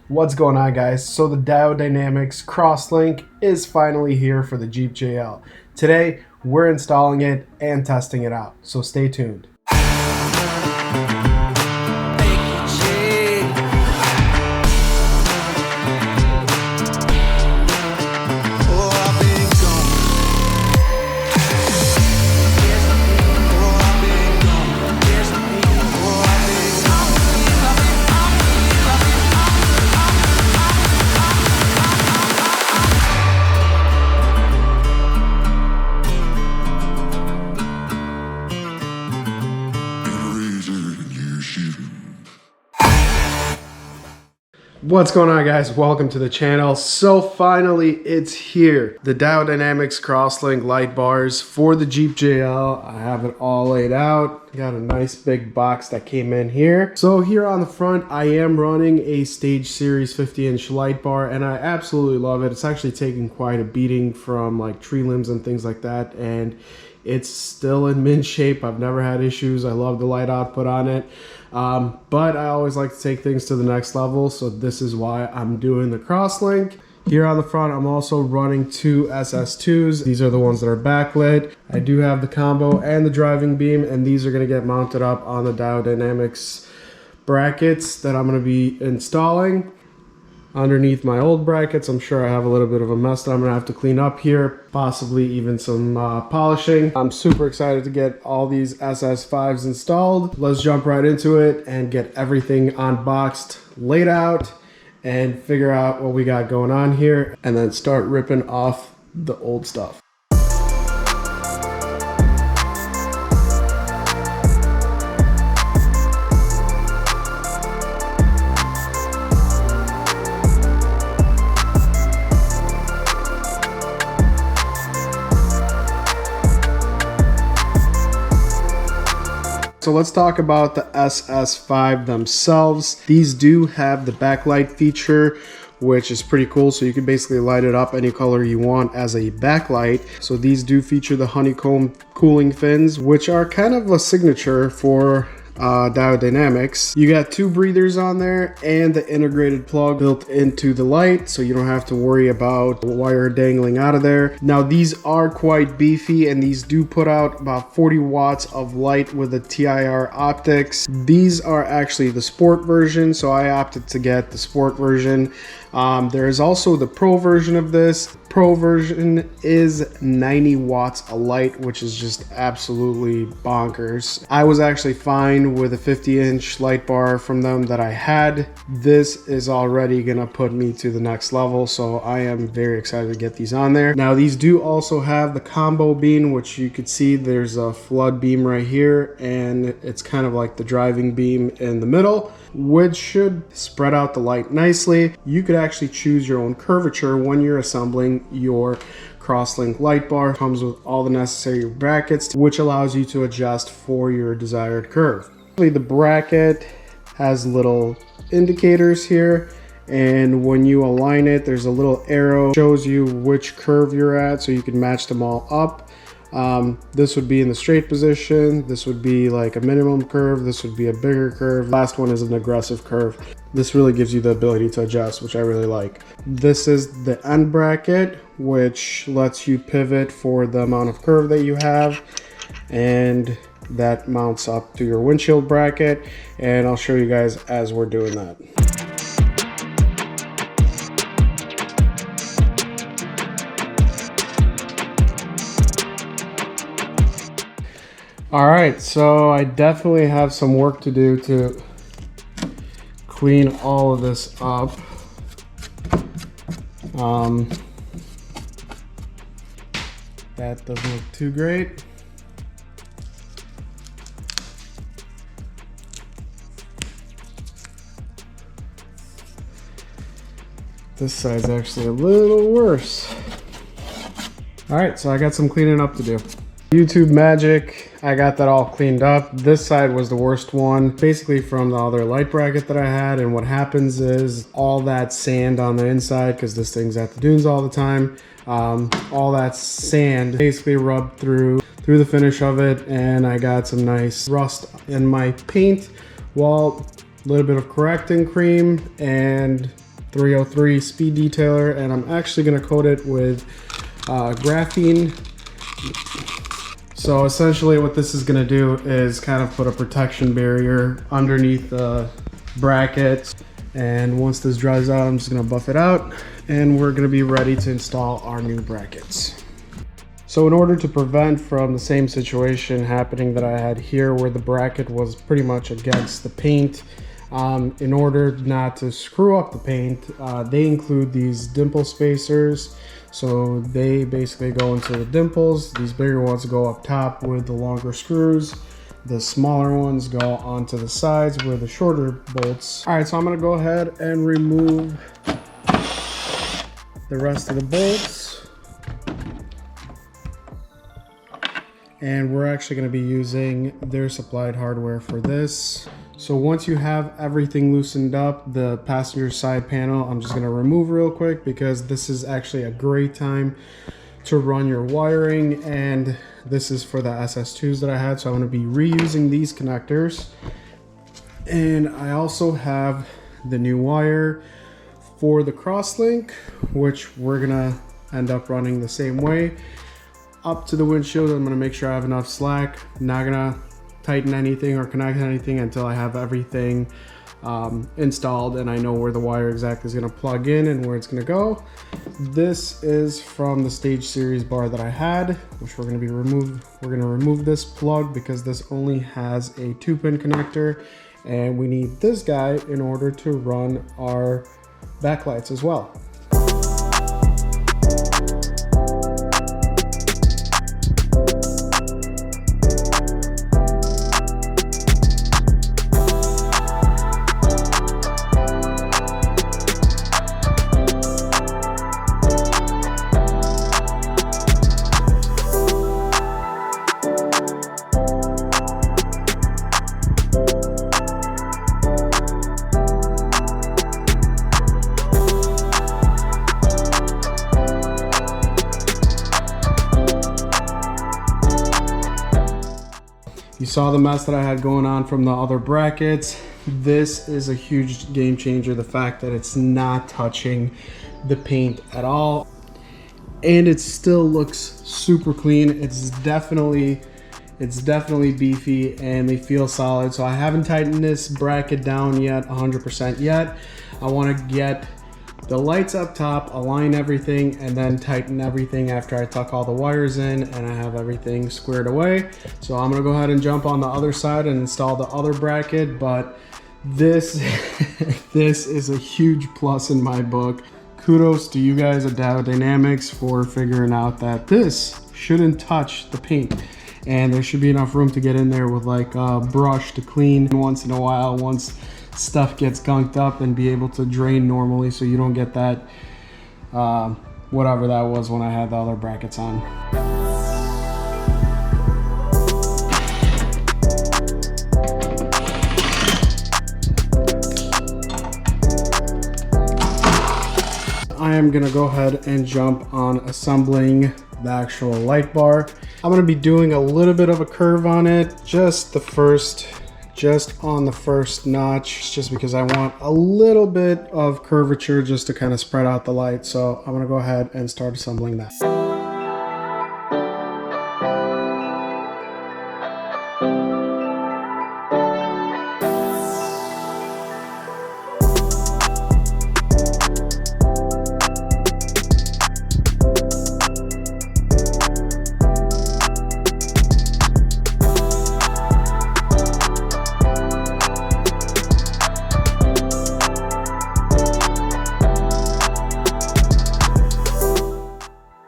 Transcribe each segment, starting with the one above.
What's going on, guys? So the Diode Dynamics CrossLink is finally here for the Jeep JL. Today we're installing it and testing it out, so stay tuned. What's going on, guys? Welcome to the channel. So finally it's here. The Diode Dynamics CrossLink light bars for the Jeep JL. I have it all laid out. Got a nice big box that came in here. So here on the front, I am running a Stage Series 50-inch light bar, and I absolutely love it. It's actually taking quite a beating from like tree limbs and things like that, and it's still in mint shape. I've never had issues. I love the light output on it. But I always like to take things to the next level, so this is why I'm doing the CrossLink. Here on the front, I'm also running two SS2s. These are the ones that are backlit. I do have the combo and the driving beam, and these are going to get mounted up on the Diode Dynamics brackets that I'm going to be installing. Underneath my old brackets, I'm sure I have a little bit of a mess that I'm gonna have to clean up here, possibly even some polishing. I'm super excited to get all these SS5s installed. Let's jump right into it and get everything unboxed, laid out, and figure out what we got going on here, and then start ripping off the old stuff. So let's talk about the SS5 themselves. These do have the backlight feature, which is pretty cool. So you can basically light it up any color you want as a backlight. So these do feature the honeycomb cooling fins, which are kind of a signature for Diode Dynamics. You got two breathers on there and the integrated plug built into the light, so you don't have to worry about the wire dangling out of there. Now these are quite beefy, and these do put out about 40 watts of light with the TIR optics. These are actually the sport version, so I opted to get the sport version. There is also the pro version of this. Pro version is 90 watts of light, which is just absolutely bonkers. I was actually fine with a 50-inch light bar from them that I had. This is already gonna put me to the next level, so I am very excited to get these on there. Now these do also have the combo beam, which you could see there's a flood beam right here, and it's kind of like the driving beam in the middle, which should spread out the light nicely. You could actually choose your own curvature when you're assembling your CrossLink light bar. It comes with all the necessary brackets, which allows you to adjust for your desired curve. The bracket has little indicators here, and when you align it, there's a little arrow shows you which curve you're at, so you can match them all up. This would be in the straight position, this would be like a minimum curve, this would be a bigger curve, last one is an aggressive curve. This really gives you the ability to adjust, which I really like. This is the end bracket, which lets you pivot for the amount of curve that you have, and that mounts up to your windshield bracket, and I'll show you guys as we're doing that. All right, so I definitely have some work to do to clean all of this up. That doesn't look too great. This side's actually a little worse. All right, so I got some cleaning up to do. YouTube magic, I got that all cleaned up. This side was the worst one, basically from the other light bracket that I had, and what happens is all that sand on the inside, because this thing's at the dunes all the time, all that sand basically rubbed through the finish of it, and I got some nice rust in my paint. Well, a little bit of correcting cream and 303 speed detailer, and I'm actually going to coat it with graphene. So essentially what this is going to do is kind of put a protection barrier underneath the bracket. And once this dries out, I'm just going to buff it out, and we're going to be ready to install our new brackets. So in order to prevent from the same situation happening that I had here, where the bracket was pretty much against the paint, in order not to screw up the paint, they include these dimple spacers. So they basically go into the dimples. These bigger ones go up top with the longer screws. The smaller ones go onto the sides with the shorter bolts. All right, so I'm gonna go ahead and remove the rest of the bolts. And we're actually gonna be using their supplied hardware for this. So once you have everything loosened up, the passenger side panel, I'm just gonna remove real quick because this is actually a great time to run your wiring, and this is for the SS2s that I had, so I'm gonna be reusing these connectors. And I also have the new wire for the CrossLink, which we're gonna end up running the same way. Up to the windshield, I'm gonna make sure I have enough slack. Not gonna tighten anything or connect anything until I have everything installed and I know where the wire exactly is going to plug in and where it's going to go. This is from the Stage Series bar that I had, which we're going to remove this plug because this only has a 2-pin connector, and we need this guy in order to run our backlights as well. You saw the mess that I had going on from the other brackets. This is a huge game changer, the fact that it's not touching the paint at all. And it still looks super clean. It's definitely beefy and they feel solid. So I haven't tightened this bracket down yet, 100% yet. I want to get the lights up top, align everything, and then tighten everything after I tuck all the wires in and I have everything squared away. So I'm gonna go ahead and jump on the other side and install the other bracket, but this, this is a huge plus in my book. Kudos to you guys at Diode Dynamics for figuring out that this shouldn't touch the paint. And there should be enough room to get in there with like a brush to clean once in a while, once stuff gets gunked up, and be able to drain normally so you don't get that whatever that was when I had the other brackets on. I am gonna go ahead and jump on assembling the actual light bar. I'm gonna be doing a little bit of a curve on it, just on the first notch, just because I want a little bit of curvature just to kind of spread out the light. So I'm gonna go ahead and start assembling that.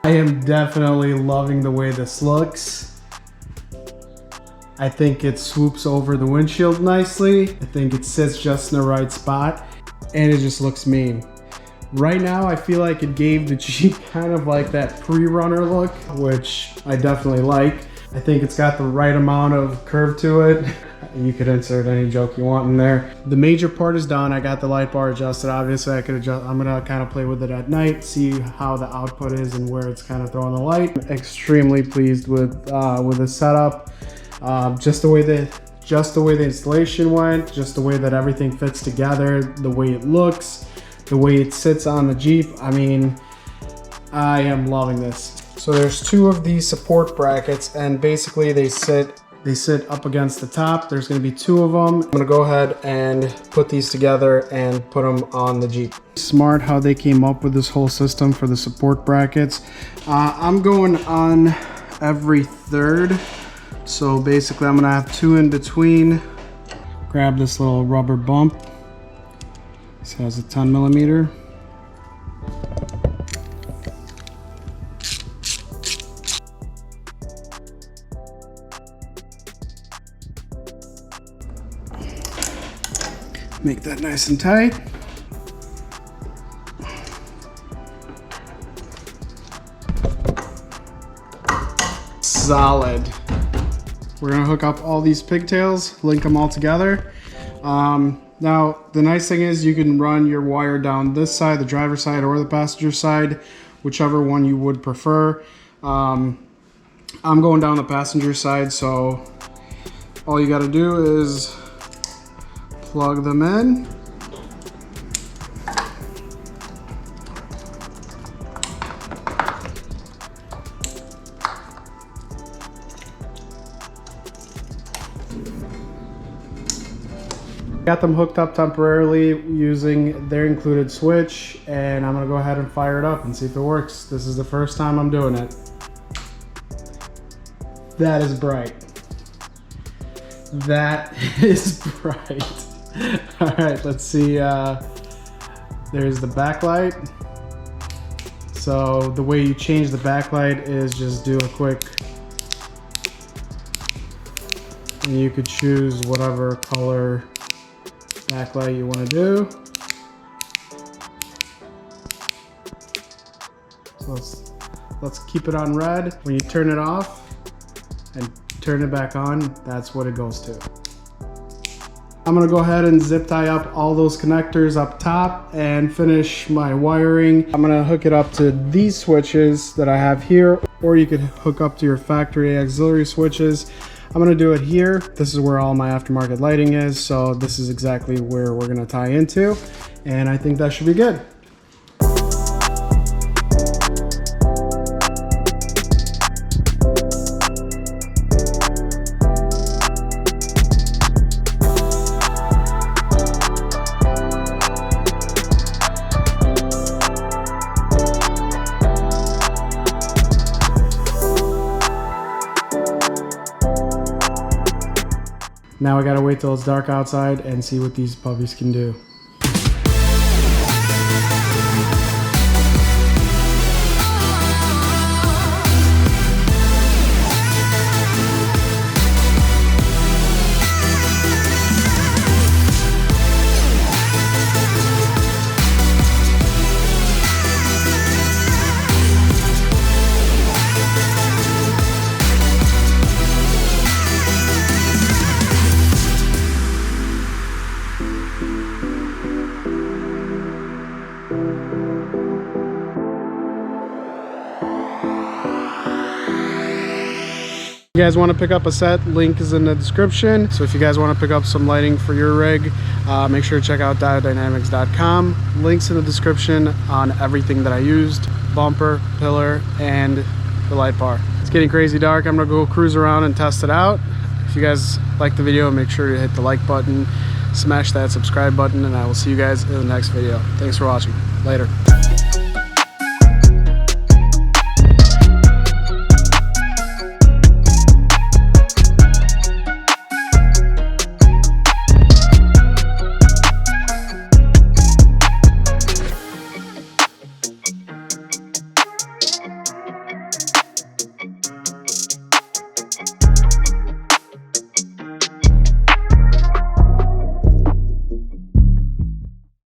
I am definitely loving the way this looks. I think it swoops over the windshield nicely. I think it sits just in the right spot, and it just looks mean. Right now, I feel like it gave the Jeep kind of like that pre-runner look, which I definitely like. I think it's got the right amount of curve to it. You could insert any joke you want in there. The major part is done. I got the light bar adjusted. Obviously, I could adjust. I'm gonna kind of play with it at night, see how the output is and where it's kind of throwing the light. I'm extremely pleased with the setup. Just the way the installation went, just the way that everything fits together, the way it looks. the way it sits on the Jeep, I mean, I am loving this. So there's two of these support brackets, and basically they sit up against the top. There's going to be two of them. I'm going to go ahead and put these together and put them on the Jeep. Smart how they came up with this whole system for the support brackets. I'm going on every third. So basically I'm going to have two in between. Grab this little rubber bump. This has a 10mm. Make that nice and tight. Solid. We're gonna hook up all these pigtails, link them all together. Now, the nice thing is you can run your wire down this side, the driver's side or the passenger side, whichever one you would prefer. I'm going down the passenger side, so all you gotta do is plug them in. Got them hooked up temporarily using their included switch, and I'm gonna go ahead and fire it up and see if it works. This is the first time I'm doing it. That is bright. That is bright. All right, let's see. There's the backlight. So the way you change the backlight is just do a quick, and you could choose whatever color backlight you want to do. So let's keep it on red. When you turn it off and turn it back on, that's what it goes to. I'm gonna go ahead and zip tie up all those connectors up top and finish my wiring. I'm gonna hook it up to these switches that I have here, or you could hook up to your factory auxiliary switches. I'm gonna do it here. This is where all my aftermarket lighting is, so this is exactly where we're gonna tie into, and I think that should be good. Now I gotta wait till it's dark outside and see what these puppies can do. If you guys want to pick up a set, link is in the description. So if you guys want to pick up some lighting for your rig, make sure to check out diodedynamics.com. Links in the description on everything that I used: bumper, pillar, and the light bar. It's getting crazy dark. I'm gonna go cruise around and test it out. If you guys like the video, make sure to hit the like button, smash that subscribe button, and I will see you guys in the next video. Thanks for watching. Later.